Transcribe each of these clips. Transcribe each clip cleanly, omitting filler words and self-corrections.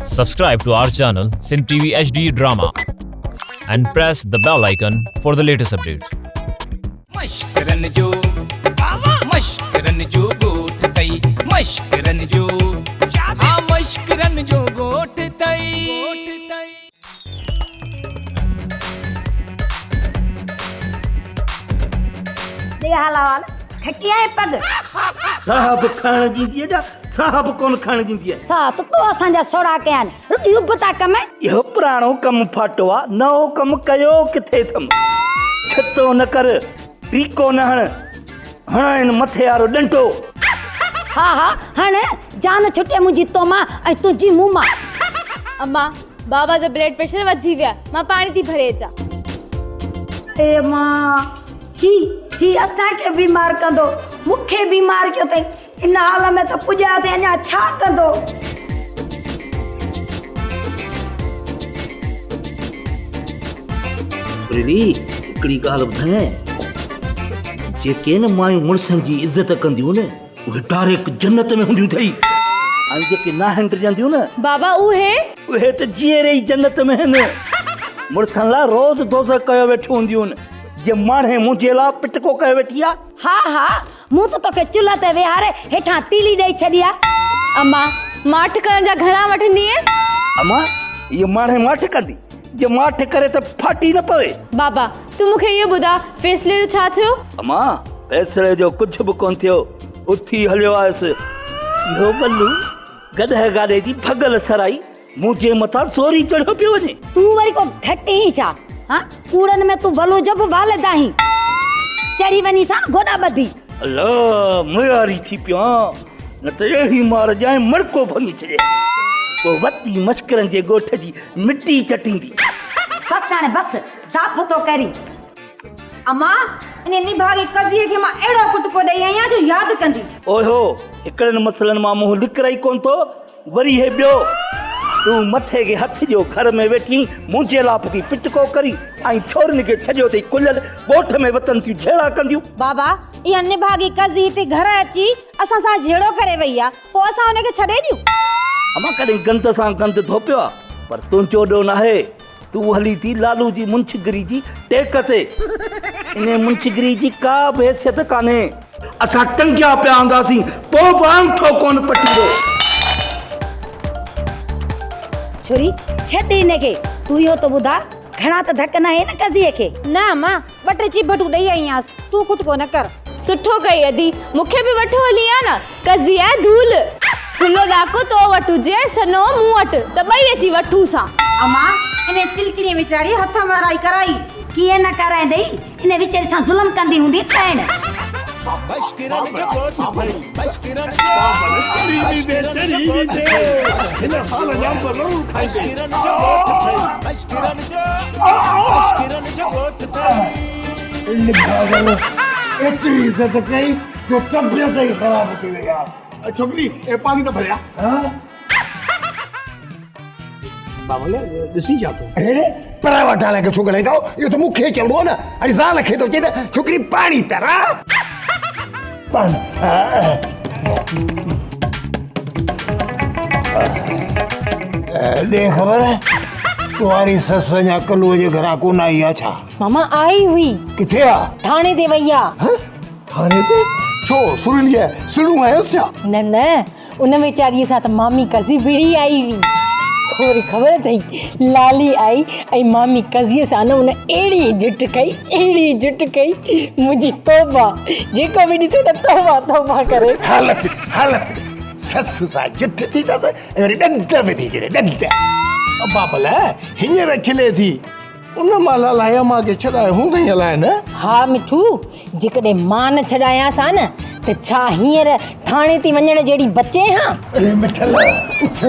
Subscribe to our channel Sin TV HD Drama and press the bell icon for the latest updates. मश्करन जो गोठ तई मश्करन जो हाँ मश्करन जो गोठ तई दे हाल ठकिया है पग साहब खाण जींदी है साहब कौन खाण जींदी है सात तो असांजा सोड़ा कयान रुटियूं बता कम इहो पुराणो कम फाटो आ नओ कम कयो किथे थम छतो न कर टीको न हण मथे वारो डंटो हा हा हण जान छुटे मुंहिंजी तो मां ऐं तुंहिंजी मुंहुं मां अम्मा बाबा जो ब्लड प्रेशर वधी विया मां पानी थी भरे अचां ए मां ही असांखे बीमार कंदो मूंखे बीमार कयो अथई इन हाल में त पुॼा ते अञा छा कंदो प्रीली हिकिड़ी ॻाल्हि ॿुधायां जेके न मायूं मुड़ुसनि जी इज़त कंदियूं न उहे डायरेक्ट जन्नत में हूंदियूं अथई ऐं जेके ना हंडजंदियूं न बाबा उहे त जीअरे ई जन्नत में आहिनि मुड़ुसनि लाइ रोज़ दोज़ कयो वेठियूं हूंदियूं आहिनि जे माणे मुंहिंजे लाइ पिटको कयो वेठी आहे हा मूं त तोखे चुल्ह ते वेहारे हेठां तीली ॾेई छॾी आहे अम्मा माठ करण जा घणा वठंदी अम्मा इहा माणे माठ कंदी जे माठ करे त फाटी न पवे बाबा तू मूंखे इहो ॿुधा फ़ैसिले जो छा थियो अम्मा फैसले जो कुझु बि कोन थियो उथी हलियो आयुसि इहो बल्लू गॾह गाॾे जी भगल सराई मुंहिंजे मथां सोरी चढ़ियो पियो वञे तूं वरी को घटि ई छा हाँ कूड़न में तू भलो जब वाले दाही चढ़ी वनी सा गोडा बधी अल्लाह मुयारी थी पियो न त अहिड़ी मार जाए मड़को भंगी छॾे पोइ वती मश्करनि जे ॻोठ जी मिटी चटींदी बस हाणे बस साफ़ तो करी अम्मा इन निभागी कज़िए के मां एड़ो कुटको ॾेई आहियां जो यादि कंदी ओहो हिकिड़नि मसलनि मां मुंहुं निकिरई कोन थो वरी हे ॿियो तूं मथे के हथ जो घर में वेठी मुंहिंजे लाइ थी पिटको करी ऐं छोरनि खे छॾियो अथई कुलियल ॻोठ में वतन थियूं झेड़ा कंदियूं बाबा इहा निभागी कज़ी हिते घर अची असां सां झेड़ो करे वई आहे पोइ असां हुनखे छॾे ॾियूं अम्मा कॾहिं गंद सां गंद धोपियो आहे पर तुंहिंजो ॾोह न आहे तूं हली थी लालू जी मुंशगिरी जी टेक ते इन मुंशगिरी जी का बि हैसियत कान्हे असां टंगिया पिया हूंदासीं पोइ बि अंगूठो कोन पटींदो छोरी छॾ हिनखे तूं इहो तो ॿुधा घणा त धक न आहे न कज़ीअ खे न अम्मा ॿ टे चिबटूं ॾेई आई आहियां तूं कुटको न कर सुठो कई अदी मूंखे बि वठो हली आहे न कज़ी आहे धूल थुल्लो ॾाको तो वटि हुजे सनो मूं वटि त ॿई अची वठूं सां अम्मा इन तिलकड़ी वीचारी हथ मराई कराई कीअं न कराईंदई इन वीचारी सां ज़ुल्म कंदी हूंदी खाइण मश्करन जो गोठ तई मश्करन जो गोठ तई एतरी इज्जत कई जो तबियत ही खराब थी वई यार छोकरी ए पानी तो भरिया हां बाबले ॾिसी जा तूं अरे परा वटा लगे छोकरे तो ये तो मुखे चवड़ो ना अरे ज़ाल खे तो चेता छोकरी पानी पेरा पानी दे खबर है तुम्हारी सस वञा कलू जे घरा कोन आई आ छा मामा आई हुई किथे आ थाने दे वई आ थाने ते छो सुरली है सुणू है छा न उन वीचारीअ सां त मामी कज़ी बिड़ी आई हुई थोरी ख़बर अथई लाली आई ऐं मामी कज़ीअ सां न उन अहिड़ी जुट कई मुंहिंजी तौबा जेको बि ॾिसे त तौबा करे हालत ससु सां जुट थी अथसि ऐं वरी ॾंद बि थी करे ॾंद बाबल हींअर खिले थी उन मां लालाया मां खे छॾाए हूंदई हलाए न हा मिठू जेकॾहिं मां न छॾायांसि हा न त छा हींअर थाणे थी वञण जहिड़ी बचे हा अरे मिठल उथ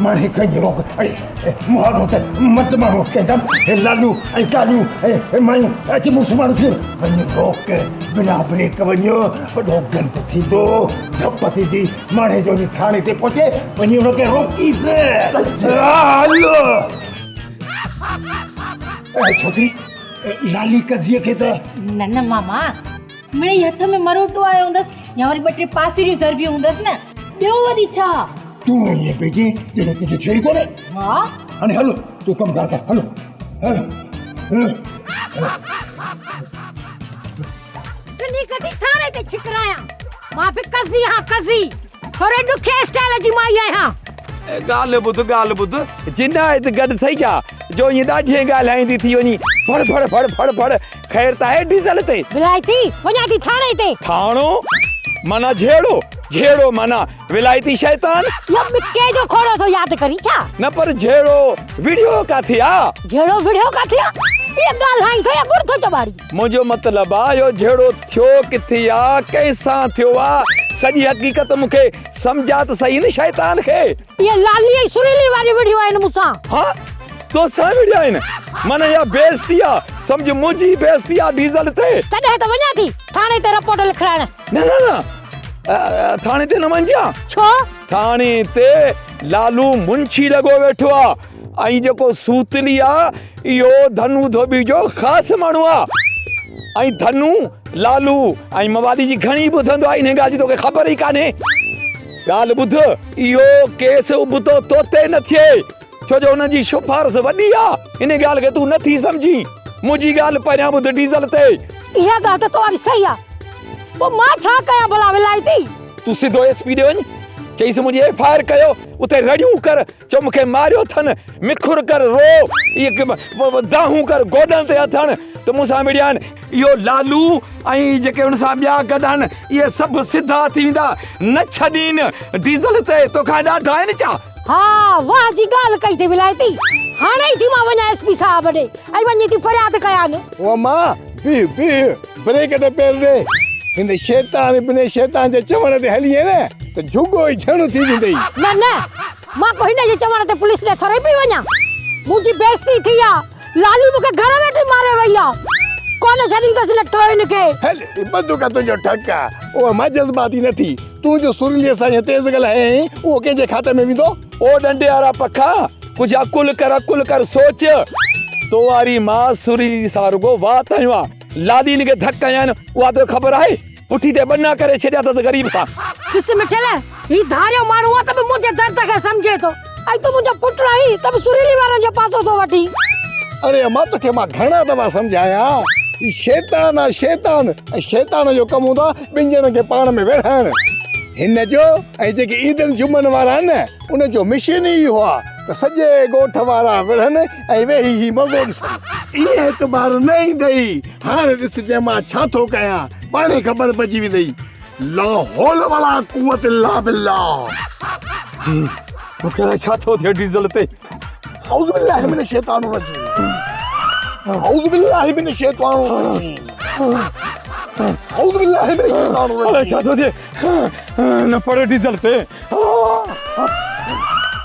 माणे कई रोक अरे मारो त मत मारो कंदम हे लालू ऐं कालियूं ऐं मायूं अची मुसलमान थी वञी रोक बिना ब्रेक वञो वॾो गंद थींदो धप थींदी माणे जो थाणे ते पहुचे वञी हुनखे रोकीसि हलो छोकरी लाली कज़ीअ खे त न मामा मिड़ई हथ में मरोटो आयो हूंदसि या वरी ॿ टे पासिरियूं ज़रबियूं हूंदसि न ॿियो वरी छा तूं ये बेजे जेको तुझे चई कोने हा हाणे हलो तूं कम कर हलो हलो तनी कटी थाने ते छिकराया मां पे कजी हां कजी थोरे दुखे स्टाइल जी माई आया ॻाल्हि ॿुध जिनायत गॾु थई जा जो ईअं ॾाढी ॻाल्हाईंदी थी वञी फड़ ख़ैर त आहे डीज़ल ते विलायती वञा थी थाने ते थाणो माना झेड़ो माना विलायती शैतान यो मिके जो खोड़ो तो याद करी छा न पर झेड़ो वीडियो काथे आ जेड़ो वीडियो काथे आ ये ॻाल्हाई तो या बुढ़ तो चबाड़ी मुंहिंजो मतिलबु आहे यो झेड़ो थियो किथे आ कंहिंसां थियो आ सॼी हक़ीक़त मूंखे सम्झा त सही न शैतान खे ये लाली ऐं सुरीली वारी वीडियो आहिनि मूंसां हा तोसां वीडियो आहिनि माना या बेइज्जती आ सम्झ मुंहिंजी बेइज्जती आ डीज़ल ते तॾहिं त वञा थी थाने ते रिपोर्ट लिखाइण न थाणे ते न वञा छो थाणे ते लालू मुंशी लॻो वेठो आ ऐं जेको सूतली आ इहो धनु धोबी जो ख़ासि माण्हू आ ऐं धनु लालू ऐं मवादी जी घणी ॿुधंदो आहे इन ॻाल्हि जी तोखे ख़बर ई कान्हे ॻाल्हि ॿुध इहो केस उबतो तोते न थिए छो जो हुन जी सिफारिश वॾी आ इन ॻाल्हि खे तूं नथी सम्झी मुंहिंजी ॻाल्हि पहिरियां ॿुध डीज़ल ते इहा ॻाल्हि त तोरी सही आ पोइ मां छा कयां भला विलायती तूं सिधो एसपी ॾे वञ चईसि मुंहिंजी एफआईआर कयो उते रड़ियूं कर चओ मूंखे मारियो अथनि मिखुर कर रो इहे दाहूं कर गोॾनि ते हथनि त मूंसां मिड़िया आहिनि इहो लालू ऐं जेके हुन सां ॿिया गॾु आहिनि इहे सभु सिधा थी वेंदा न छॾीनि डीज़ल ते तोखां ॾाढा आहिनि छा हा वाह जी ॻाल्हि कई थी विलायती हाणे ई थी मां वञा एसपी साहब ॾे ऐं वञी थी फरियाद कयां ओ मां बीह ब्रेक ते पैर ॾे हिन शैतान बिने शैतान जे चवण ते हली न त झुगो ई झण थी वेंदई न मां को हिन जे चवण ते पुलिस ॾे थोरे पई वञा मुंहिंजी बेइज्जती थी आ लालू मूंखे घर वेठे मारे वई आ कोन छॾींदसि लठो हिनखे हल बंदूक तुंहिंजो ठक आ ओ मां जज़्बाती न थी तूं जो सुरीलीअ सां तेज़ ॻाल्हाए उहो कंहिंजे खाते में वेंदो ओ डंडे वारा पखा कुझु अकुल कर सोच तो वारी मां सुरीली सां रुगो वाह ताईं वाह लादी खे धक कया आहिनि उहा त ख़बर आहे पुठी ते बना करे छॾिया अथसि ग़रीब सां किस मिठल ही धारियो माण्हू आहे त बि मुंहिंजे दर्द खे सम्झे थो ऐं तूं मुंहिंजो पुटु आहीं त बि सुरीली वारनि जो पासो थो वठी अरे मां तोखे मां घणा दफ़ा सम्झाया ही शैतान आहे शैतान ऐं शैतान जो कमु हूंदो आहे ॿिनि ॼणनि खे पाण में विढ़ाइण हिन जो ऐं जेके ईदनि जुमन वारा आहिनि न उन जो मिशन ई इहो आहे त सॼे ॻोठ वारा विढ़नि ऐं वेही ही मज़ो ॾिसनि इहे एतबार न ईंदई हाणे ॾिसजे मां छा थो कयां पाणे ख़बर पइजी वेंदई ला हौल वला कुवत इल्ला बिल्लाह मूंखे छा थो थिए डीज़ल ते औज़ु बिल्लाहि मिन शैतानिर रजीम औज़ु बिल्लाहि मिन शैतानिर रजीम औज़ु बिल्लाहि मिन शैतानिर अरे रजीम छा थो थिए न पड़े डीज़ल ते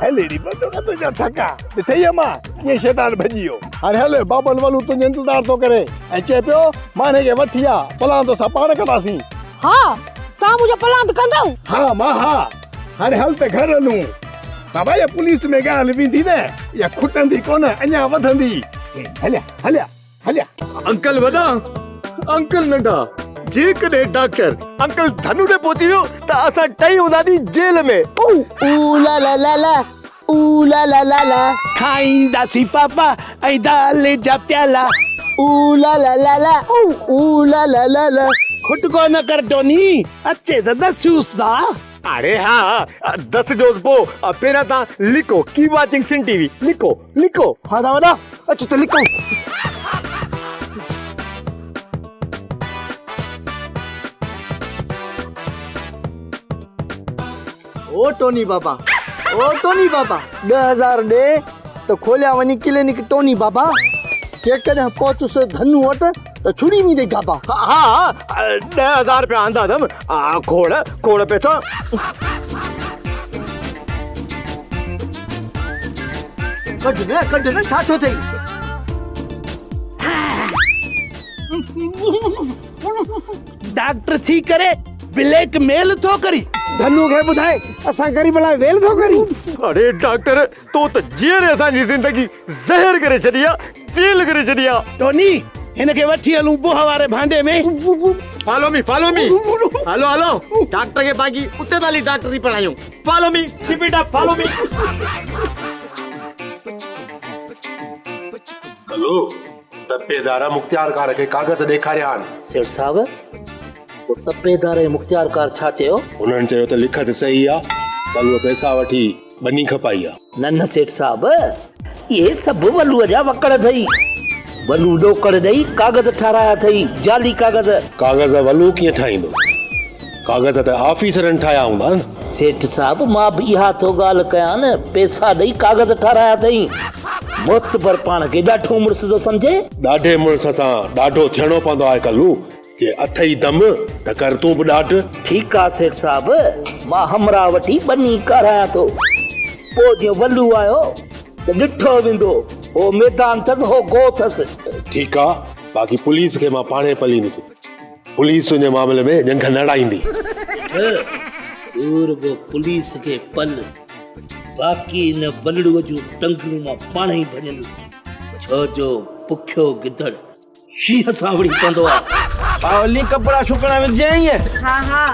हेलेड़ी बंदूक तुंहिंजा ठका ॾिठई मां कीअं शैतान भॼी वियो हाणे हल बाबल वलू तुंहिंजो इंतज़ार थो करे ऐं चए पियो मां हिनखे वठी आ पलां तोसां पाण कंदासीं हा तव्हां मुंहिंजो पलांत कंदव हा मां हा हाणे हल त घर हलूं बाबा ये पुलिस में ॻाल्हि वेंदी न या खुटंदी कोन अञा वधंदी हलिया अंकल वॾा अंकल नंढा जेकॾहिं डॉक्टर अंकल धनु ॾे पहुची वियो त असां टई हूंदासीं जेल में ऊ ला ला ला ला ऊ ला ला ला ला खाईंदासीं फाफा ऐं दाल जा प्याला ऊ ला ला ला ला ऊ ला ला ला ला खुटको न कर टोनी अचे त दसूस दा अरे हाँ 10 जोस पो पहिरां तव्हां लिखो की वाचिंग सिन टीवी लिखो हा दा वॾा अचो त लिखो ओ टोनी बाबा 10,000 ॾे त खोलिया वञी क्लिनिक टोनी बाबा जेकॾहिं पहुतुस धनु वटि त छुड़ी वेंदे गाबा हाँ 10,000 रुपया आंदा अथम खोड़ पैसा कढ न छा थो थिए डॉक्टर थी करे ब्लैक मेल थो करी धनु खे ॿुधाए असां ग़रीब लाइ वेल थो करी अरे डॉक्टर तो त जेर असांजी ज़िंदगी ज़हर करे छॾी आहे जेल करे छॾी आहे टोनी हिनखे वठी हलूं बुह वारे भांडे में फॉलो मी हलो हलो डॉक्टर के बाकी उते ताली डॉक्टरी पढ़ायूं follow me keep it up follow me हलो तपेदार मुख्तियार कार के कागज ॾेखारिया आहिनि सेठ साहब तपेदार मुख्तियार कार छा चयो? उन्हनि चयो त लिखत सही आहे बलूअ पैसा वठी बनी खपाई आहे। न सेठ साहब ये सभु बलूअ जा वकड़ अथई। बलू ॾोकड़ ॾेई कागज ठाराया अथई, जाली कागज वलू कीअं ठाहींदो? कागज त ऑफिसरनि ठाहिया हूंदा न। सेठ साहब मां बि इहा थो ॻाल्हि कयां न, पैसा ॾेई कागज ठाराया अथई। मोतबर पाण खे ॾाढो मुड़ुस थो सम्झे। ॾाढे मुड़ुस सां ॾाढो थियणो पवंदो आहे कलू। जे अथई दम त कर तूं बि ॾाढ। ठीकु आहे सेठ साहब, मां हमरा वठी बनी करायां थो। पोइ जीअं वलू आयो त ॾिठो वेंदो हो मैदान अथसि हो गो अथसि। ठीकु आहे, बाक़ी पुलिस खे मां पाणे पलींदुसि। पुलिस तुंहिंजे मामले में जंग न ॾाईंदी। दूर बि पुलिस खे पल, बाक़ी न बलड़ूअ जूं टंगूं मां पाण ई भॼंदुसि। छो जो पुखियो गिदड़ शींहं सां वड़ी पवंदो आहे। पावली कपड़ा सुकणा विझाई है। हाँ हाँ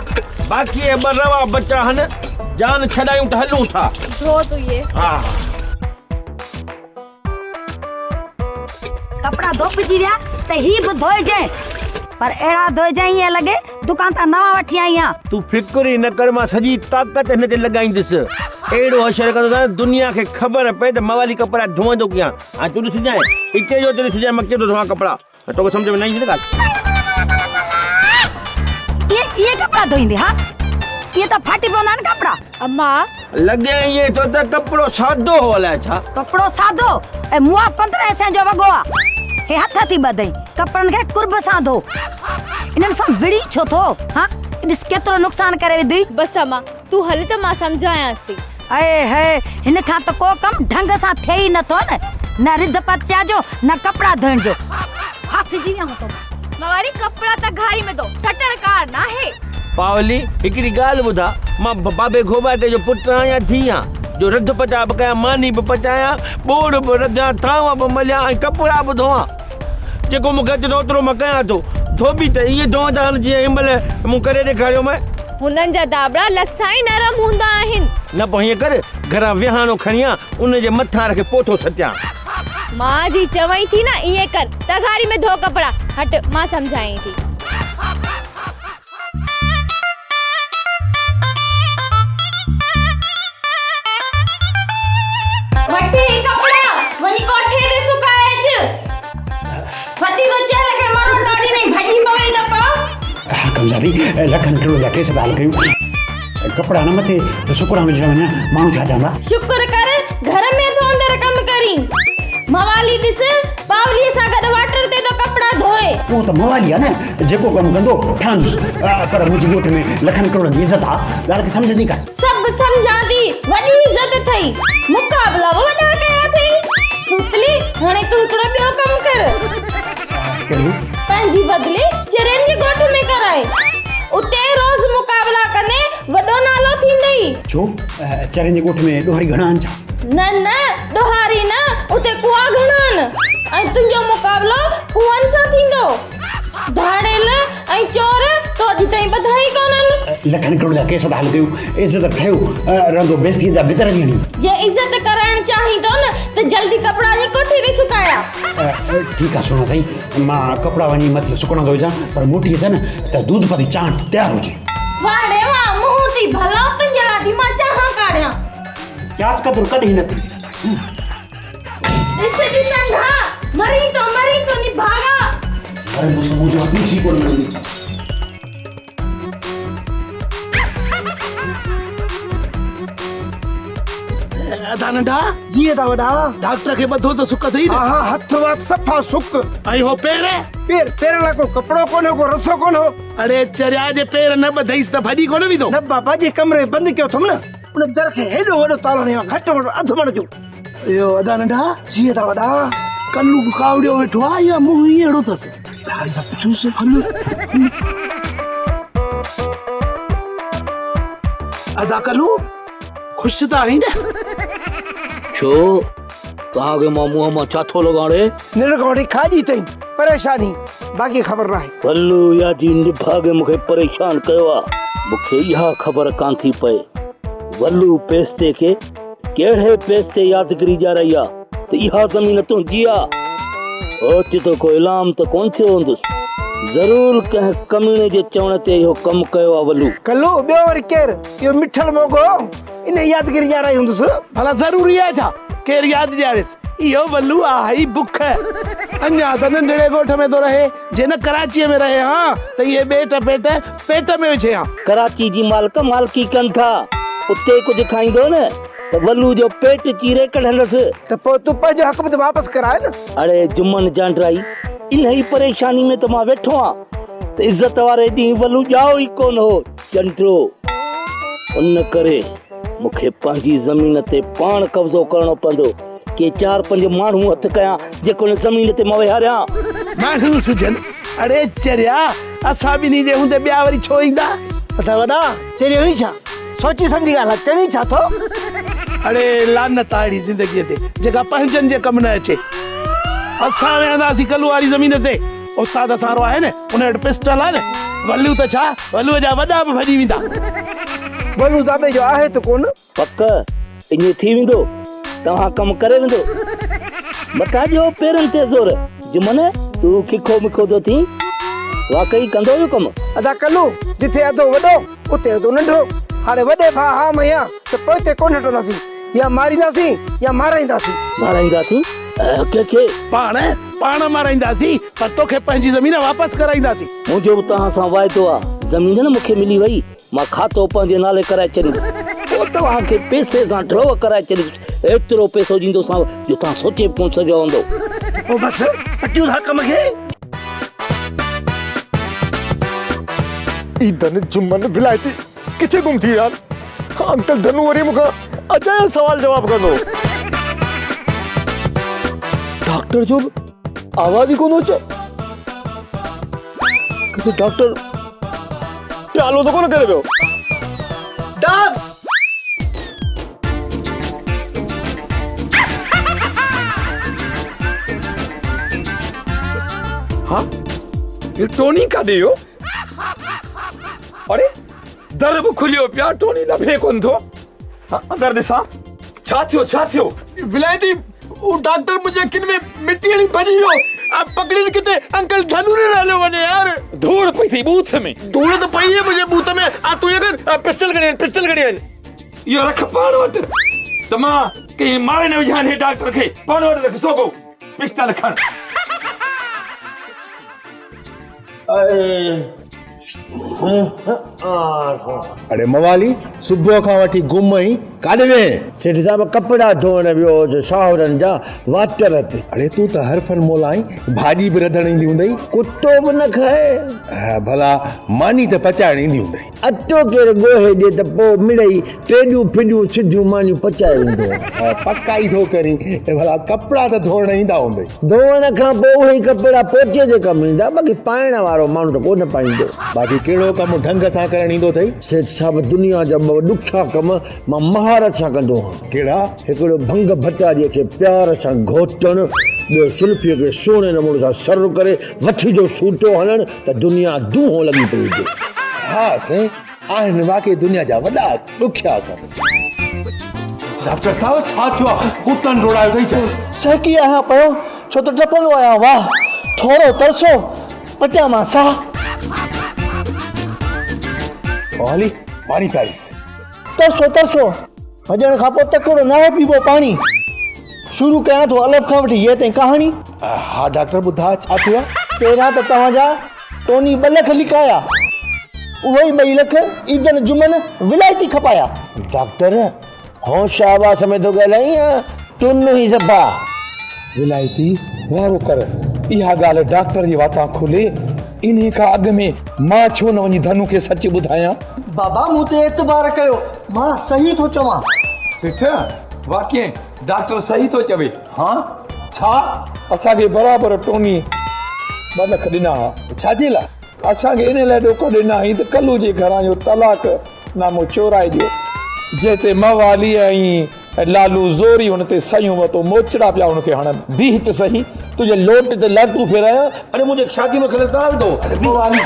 बाकी ये बरवा बच्चा हन जान छड़ायूं त हलूं था। धो तो ये। हाँ कपड़ा धोपिजी विया त ही बि धोइजे, पर अहिड़ा धोइजे ईअं लॻे दुकान तां नवां वठी आई आहियां। तू फिक्र ई न कर, मां सॼी ताक़त हिन ते लॻाईंदुसि। अहिड़ो असर कंदो त दुनिया खे ख़बर पए त मवाली कपड़ा धोअंदो कीअं। हाणे तूं ॾिस जाए हिते जो ॾिस जाए मक्के तो धोआ कपड़ा, तोखे सम्झ में न ईंदी न ॻाल्हि। ये कपड़ा धोईंदे? हाँ ये तो फाटी पवंदा आहिनि कपड़ा। अम्मा लॻे ईअं थो त कपिड़ो सादो हो अलाए छा। कपड़ो सादो ऐं मुआ 15 सै जो वॻो आहे। हे हथ थी ॿधई, कपड़नि खे कुर्ब सां धो। इन्हनि सां विड़ी छो थो? हाँ ॾिस केतिरो नुक़सान करे विधी। बस अम्मा तू हल त मां समझायांस थी। अए हे हिन खां त को कम ढंग सां थिए ई नथो न रिध पचा जो न कपड़ा धोइण जो। फासिजी विया तो मवारी कपड़ा त घारी में दो, सटण कार ना है। पावली हिकिड़ी ॻाल्हि ॿुधा, मां बाबे घोबाटे जो पुटु आहियां थियां जो रध पचा बि कयां, मानी बि पचायां, ॿोड़ बि रधियां, थांव बि मलियां ऐं कपिड़ा बि धोआं। जेको मूंखे अचे थो ओतिरो मां कयां थो। धोबी त इहे धोअंदा आहिनि जीअं हिन महिल मूं करे ॾेखारियो मैं। हुननि जा दाबड़ा लसा ई नरम हूंदा आहिनि। न पोइ हीअं कर, घरां विहाणो खणी आ, उन जे मथां रखे पोथो सटियां। मां जी चवई थी ना इए कर त घारी में धो कपड़ा। हट मां समझाई थी। वठी कपड़ा वनी कोठे ते सुकाए ज। वती तो चल के मारो गाड़ी नहीं भजी पवे त पा। कमजारी लखन किलो जा केस दाल कयूं। कपड़ा न मथे सुकड़ा में जण वञा माण्हू छा चवंदा? शुक्र कर घर में तो अंदर कम करी। मवाली दिस पावली सां गॾु वाटर ते तो कपड़ा धोए। वो तो मवाली है ना, जेको कम कंदो ठान। पर मुझी गोठ में लखन करोड़ की इज्जत आ, गाल के समझ नहीं कर। सब समझा दी, वडी इज्जत थई, मुकाबला वडा कया थई। सुतली हाणे तू हिकड़ो ॿियो कम कर। पंहिंजी बदली चरन जी गोठ में कराए, उते रोज मुकाबला कने वडो नालो थींदई। छो चरन जी गोठ में डोहरी घणा आहिनि छा? न डोहारी न, उते कुआ घणा न। ऐं तुंहिंजो मुकाबलो कुअनि सां थींदो। धाड़ेल ऐं चोर तो अॼु ताईं ॿधाई कोन्हनि। लखन करोड़ जा केस दाल कयूं, इज्जत ठहियो रहंदो बेइज्जती जा भीतर ॾियणी। जे इज्जत करण चाही तो न त जल्दी कपड़ा जी कोठी ते सुकाया। ठीक आहे सुनो सही, मां कपड़ा वञी मथे सुकणा थो विझां, पर मोटी अचे न त दूध पती चांट तयार हुजे। वाड़े वाह मुंहुं भला तुंहिंजे लाइ मां चाहां काढ़ियां। क्यास कदुर कॾहिं न थी। ॾिस अंधा मरी तो नी भागा। अरे मुझे अपनी सी को मिली। अदा नंढा जी ता वडा डॉक्टर के बधो तो सुक थई। हां हथ वात सफा सुक। आई हो पैर ला को कपड़ो कोन को रसो कोन। अरे चरिया जे पैर न बधईस त भजी कोन विदो। न बाबा जी कमरे बंद कयो थम न, उन दर खे हेडो वडो तालो ने घट वडो अध मण जो। यो अदा नंढा जी ता वडा कल्लू कावड़ियो वेठो आ या मुंह ई एड़ो तस। दा पुछूस हल। अदा कल्लू खुश त आहीं न? छो तव्हांखे मां मुंहं मां छा थो लॻाड़े? निरगोड़ी खाजी तई परेशानी बाक़ी ख़बर नाहे। वल्लू या जी निभागे मूंखे परेशान कयो आहे। मूंखे इहा ख़बर कान थी पए वल्लू पेस्ते खे कहिड़े पेस्ते यादगिरी ॾियाराई आहे त इहा ज़मीन तुंहिंजी आहे। ओचितो को इलाम त कोन थियो हूंदुसि। ज़रूर कंहिं कमीने जे चवण ते इहो कमु कयो आहे वल्लू। कल्लू ॿियो वरी केरु? इहो मिठल मोगो इन यादगिरी ॾियाराई हूंदुसि। भला ज़रूरी आहे छा केरु यादि ॾियारेसि? इहो वल्लू आहे ई बुख। अञा त नंढड़े ॻोठ में थो रहे जे न कराचीअ में रहे हा त इहे ॿेट पेट पेट में विझे हा। कराची जी मालिक मालिकी कनि था, उते कुझु खाईंदो न त वल्लू जो पेट चीरे कढंदसि। त पोइ तूं पंहिंजो हक़ त वापसि कराए न। अड़े जुमन जांडराई, इन ही परेशानी में त मां वेठो आहियां त इज़त वारे ॾींहुं वल्लू ॼाओ ई कोन हो चंटरो। उन करे मूंखे पंहिंजी ज़मीन ते पाण कब्ज़ो करणो पवंदो के 4-5 माण्हू हथ कयां जेको ज़मीन ते मां विहारियां। माण्हू सुजन अड़े चरिया असां ॿिन्ही जे हूंदे ॿिया वरी छो ईंदा? अथा वॾा चरियो ई छा सोची सम्झी ॻाल्हि चरी छा थो? अड़े लानत अहिड़ी ज़िंदगीअ ते जेका पंहिंजनि जे कमु न अचे। असां वेहंदासीं कल्लू वारी ज़मीन ते, उस्ताद असां आहे न, उन वटि पिस्टल आहे न। वल्लू त छा वल्लूअ जा वॾा बि भॼी वेंदा। वल्लू दादे जो आहे त कोन पक ईअं थी वेंदो। तव्हां कमु करे वेंदो मथां जो पेरनि ते ज़ोर। जुमन तूं किखो मिखो थो थी, वाकई कंदो इहो कमु? अदा कल्लू जिथे अधो वॾो उते अधो नंढो। हाणे वॾे भाउ हा मैया त पोइ हिते कोन हटंदासीं, या मारींदासीं या माराईंदासीं। माराईंदासीं कंहिंखे? पाण माराईंदासीं, पर तोखे पंहिंजी ज़मीन वापसि कराईंदासीं। मुंहिंजो बि तव्हां सां वाइदो आहे। ज़मीन न मूंखे मिली वई, मां खातो पंहिंजे नाले कराए छॾींदुसि, पोइ तव्हांखे पैसे सां ड्रॉ कराए छॾींदुसि। एतिरो पैसो ॾींदोसांव जो तव्हां सोचे बि कोन सघियो हूंदो। पोइ बसि पटियूं था कम खे। ईदन जुम्मन विलायती किथे गुम थी यार? अंकल धनु वरी मूंखां अजायो सवाल जवाब कंदो। डॉक्टर जो आवाज ही कोन अचे। किथे डॉक्टर प्यालो तो कोन करे वियो? डॉक्टर हाँ ये टोनी का दियो? अरे दर बि खुलियो पिया, टोनी लभे कोन थो। हाँ, अंदर ॾिसां छा थियो? विलायती वो डॉक्टर मुझे किन में मिट्टी वाली भरी हो अब पकड़ी किते अंकल धनु ने नालो वने यार। धूड़ पई थी बूथ में। धूड़ तो पई है मुझे बूथ में। आ तू ये कर पिस्टल गड़ियन यो रख पाण वटि त मां कहीं मारे न विझां हे डॉक्टर खे। पाण वटि रख सोगो पिस्टल खण। अरे मवाली सुबह खां वठी गुम ही काॾे वे? सेठ साहब कपड़ा धोण वियो जो सावरन जा वाटर ते। अरे तू त हर फन मोलाई भाॼी बि रधण ईंदी हूंदई। कुत्तो बि न खाए। भला मानी त पचाइण ईंदी हूंदई। अटो केरु ॻोहे ॾे त पोइ मिड़ई टेॾियूं फिॾियूं सिधियूं मानियूं पचाए ईंदो। पकाई थो करी भला कपड़ा त धोअण ईंदा हूंदई। धोअण खां पोइ उहे कपड़ा पोचे जे कमु ईंदा, बाक़ी पाइण वारो माण्हू त कोन पाईंदो। बाक़ी कहिड़ो कमु ढंग सां करण ईंदो अथई? सेठ साहब दुनिया जा ॾुखिया कम मां महारत सां कंदो आहियां। कहिड़ा? हिकिड़ो भंग भटारीअ खे प्यार सां घोटण, ॿियो सुल्फीअ खे सुहिणे नमूने सां सर्व करे वठी जो सूटो हलण त दुनिया दूहों लॻी पई हुजे। हा साईं, आहिनि वाकई दुनिया जा वॾा ॾुखिया कम। डॉक्टर साहब छा थियो आहे? कुतनि डोड़ायो अथई छा? सहकी आहियां पियो छो त डपंदो आहियां। वाह थोरो तरसो पटिया मां साह। हाली पानी प्यारीस। तरसो भॼण खां पोइ तकिड़ो न पीबो पाणी। शुरू कयां थो अलफ़ खां वठी ये ताईं कहाणी। हा डॉक्टर ॿुधा छा थियो? पहिरियां त तव्हांजा टोनी 2 लख लिकाया, उहे 2 लख ईदन जुमन विलायती खपाया। डॉक्टर होश आवाज़ में तो ॻाल्हाई तुन ई ज़बा। विलायती वारो कर, इहा ॻाल्हि डॉक्टर जी वाता खोले। इन्हीं का अॻ में मां छो न वञी धनु खे सच ॿुधायां? बाबा मूं ते एतबार कयो, मां सही थो चवां। सेठ वाकई डॉक्टर सही थो चवे। हाँ छा? असांखे बराबरि टोनी 2 लख ॾिना। छाजे लाइ? असांखे इन लाइ ॾोको ॾिना त कल्लू जे घरां जो तलाक नामो चोराए ॾियो, जंहिं ते मवाली ऐं लालू ज़ोरी हुन ते सयूं वरितो मोचड़ा पिया हुनखे हणनि। बीह त सही तुझे लोट ते लाटू फेराया अरे मुझे शादी में खले ताल दो अरे मवाली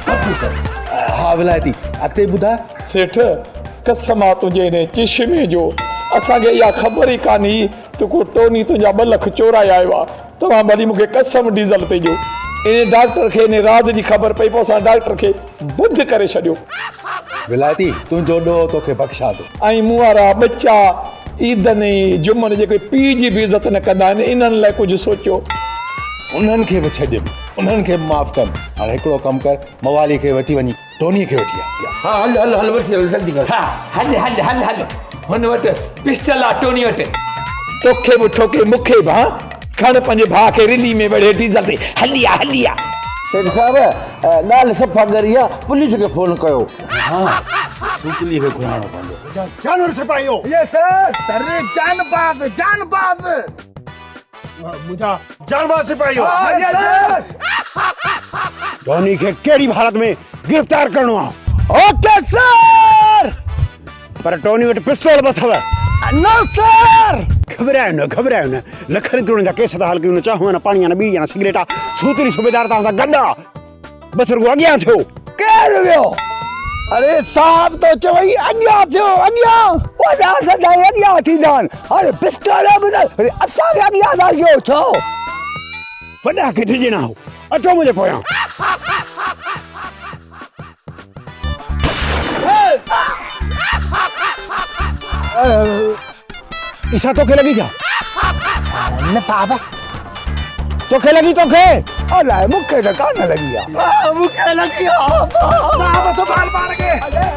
सब कुछ कर हाँ विलायती अॻिते ॿुधा सेठ कसम आहे तुंहिंजे हिन चिश्मे जो असांखे इहा ख़बर ई कान्हे त को टोनी तुंहिंजा 2 लख चोराए आयो आहे। तव्हां भली मूंखे कसम डीज़ल ते ॾियो। इन डॉक्टर खे इन राज़ जी ख़बर पई पोइ असां डॉक्टर खे बुध करे छॾियो। विलायती तुंहिंजो ॾोह तोखे बख़्शा थो। ऐं मूं वारा बच्चा ईदनि जुमन जेके पीउ जी बि इज़त न कंदा आहिनि इन्हनि लाइ कुझु सोचियो। उन्हनि खे बि छॾ उन्हनि खे बि माफ़ कर। हाणे हिकिड़ो कमु कर मवाली खे वठी वञी टोनीअ खे वठी आ। हाँ हल हल हल वठी हल जल्दी कर। हाँ हल हल हल हल हुन वटि पिस्टल आहे टोनी वटि। तोखे बि ठोके मूंखे बि हाँ खण पंहिंजे भाउ खे रिली में वेड़े डीज़ल ते हली आ। सेठ साहब ॻाल्हि सफ़ा करी आहे पुलिस खे फोन कयो। हाँ सूतली खे घुराइणो पवंदो। जानवर सिपाहियो यस सर अरे जानबाज़ मुझा जानबाज़ सिपाहियो यस टोनी खे कहिड़ी हालत में गिरफ़्तार करणो आहे। ओके सर पर टोनी वटि पिस्तौल बि अथव। नो सर घबरायो न लखनि करोड़ जा केस था हल कयूं न चाहो न पाणी न ॿी या सिगरेट आहे सूतरी सूबेदार तव्हां सां गॾु आहे बसि रुगो अॻियां थियो। केरु वियो अरे साहब तो चवई अॻियां थियो अॻियां वॾा सदाई अॻियां थींदा आहिनि। अरे पिस्तौल ॿुधाए असांखे अॻियां था कयो छो वॾा खे ॾिजणा हो अचो मुंहिंजे पोयां। ईसा तोखे लॻी छा न साहब तोखे लॻी तोखे अलाए मूंखे त कान लॻी आहे। मूंखे लॻी आहे साहब संभाल पाण खे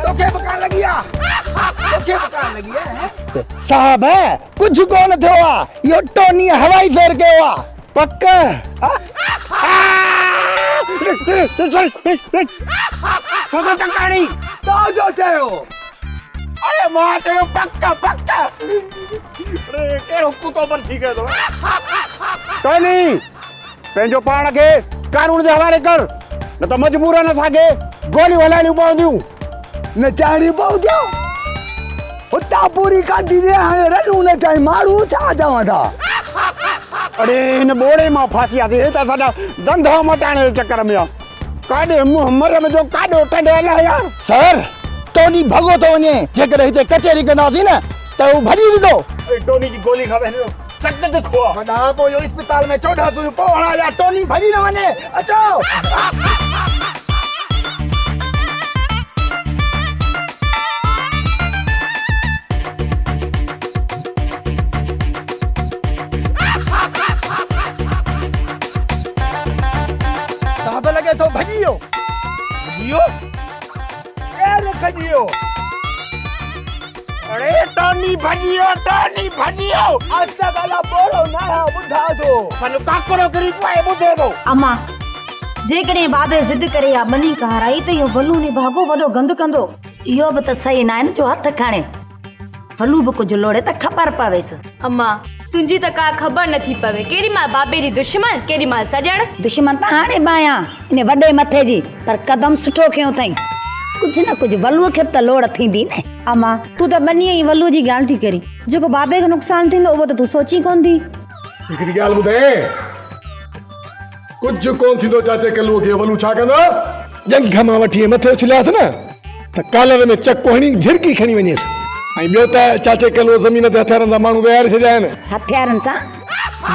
तोखे बि कान लॻी आहे। साहब कुझु कोन थियो आहे इहो टोनी हवाई फेर कयो आहे पक। टंकाणी जो चयो अरे मां चयो पक्का अरे कहिड़ो कुतो पर थी गयो टोनी पंहिंजो पाण खे कानून जे हवाले कर न त मजबूरन असांखे गोलियूं हलाइणियूं पवंदियूं न चाणी पवंदियूं हुतां पूरी काठी ने हाणे रलू न चाही माण्हू छा चवां था। अरे हिन बोड़े मां फासियासीं त असांजा धंधा मटाइण जे चकर में आहे काॾे मुंहं में जो काॾो टंडे हलाए यार। सर टोनी भॻो थो वञे जेकर हिते कचहरी कंदासीं न त हू भॼी वेंदो। टोनी जी गोली खावे चक ते खोआ वॾा पोइ इहो अस्पताल में 14 तूं पोइ हणा या टोनी भॼी न वञे अचो। साहब लगे तो भॼियो केरु भॼियो अरे टोनी भॼियो असां गाला बोरो ना ॿुधा थो सन काकरो करी पाए ॿुधे थो। अम्मा जेकॾहिं बाबे ज़िद करे या बनी कहाराई त इहो वलू ने भागो वॾो गंद कंदो। इहो बि त सही न आहे न जो हथ खणे वलू बि कुझु लोड़े त ख़बर पवेसि। अम्मा तुंहिंजी त का ख़बर नथी पवे केॾी महिल बाबे जी दुश्मन केॾी महिल सॼण। दुश्मन त हाणे बि आहियां इन वॾे मथे जी पर कदम सुठो खयो अथई कुझु न कुझु वलूअ खे त लोड़ थींदी न। अम्मा तूं त बनी ऐं वलूअ जी ॻाल्हि थी करी जेको बाबे खे नुक़सानु थींदो उहो त तूं सोची कोन थी। हिकिड़ी ॻाल्हि ॿुधाए कुझु कोन थींदो चाचे कल्लूअ खे वलू छा कंदा जंग मां वठी मथे उछलियासि न त कालर में चको हणी झिरकी खणी वञेसि ऐं ॿियो त चाचे कल्लूअ ज़मीन ते हथियारनि सां माण्हू विहारे छॾिया आहिनि। हथियारनि सां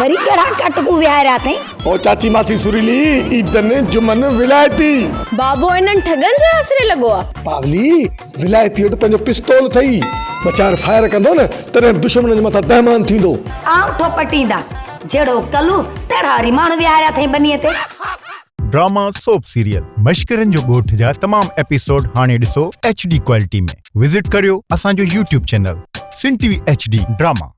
वरी कहिड़ा कटकू विहारिया अथई। ओ चाची मासी सुरीली ईदन जुमन विलायती बाबो इन्हनि ठगनि जे आसरे लॻो आहे। पावली विलायती वटि पंहिंजो पिस्तौल अथई बचार फायर कंदो न तॾहिं दुश्मन जे मथां दहमान थींदो। आउं पटींदा जहिड़ो कलू तहिड़ा वरी माण्हू विहारिया अथई बनीअ ते। ड्रामा सोप सीरियल मश्करनि जो ॻोठ जा तमाम एपिसोड हाणे ॾिसो HD क्वालिटी में। विज़िट करियो असांजो YouTube चैनल सिन TV HD ड्रामा।